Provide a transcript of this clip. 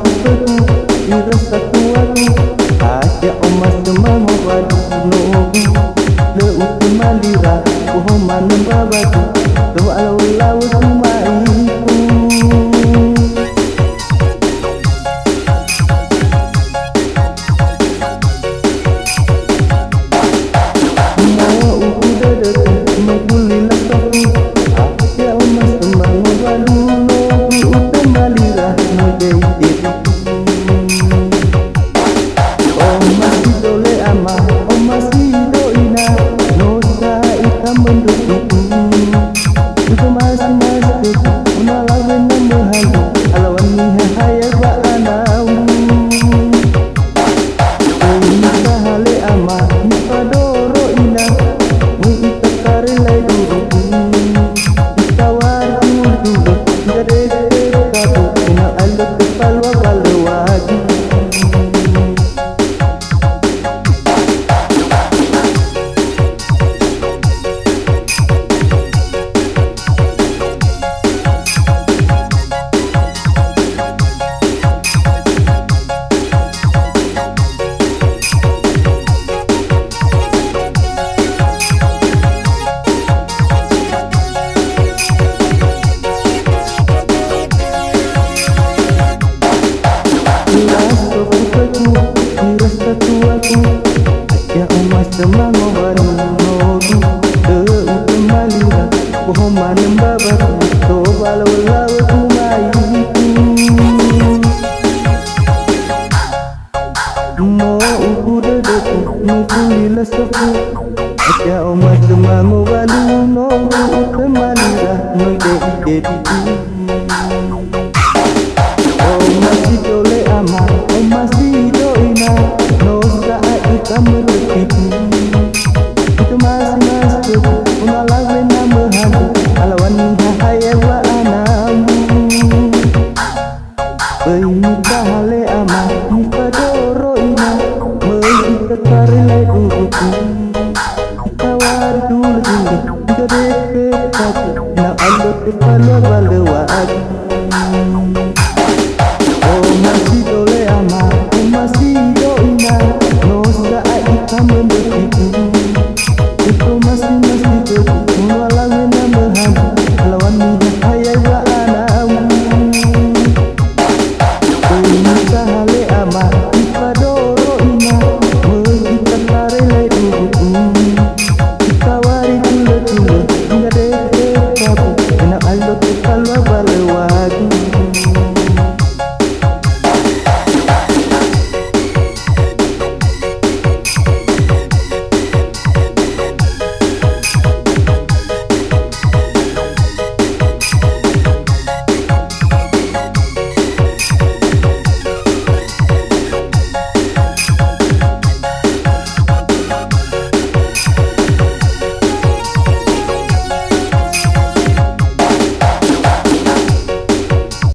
supeku irasa tuaku aja omas semamo badu nogu le uti malira pohon manum babatu tu alau lau kumaiku mau uku dedet mengkuli lasaku aja omas semamo badu nogu uti malira no jadi mendukku itu masih unalawen namuhalu alawan nihaya ba'anau Unika hale ama nipadoro ina Muitakare lai duruku Itawar dulu Gade kabu Ina alut kepalwa balewagi irasa tuaku aja omas semango baru nogu te utem malira pohon manem babatu to balau lau kumaiku mo uku dedeku mengkuli lesepu aja omas semango baru nogu utem malira no dediku masih dole ama masih doina no saat kita melukitmu itu masih unalawe namahantu alawan nihaya wa anamu Benika hale ama nipadoro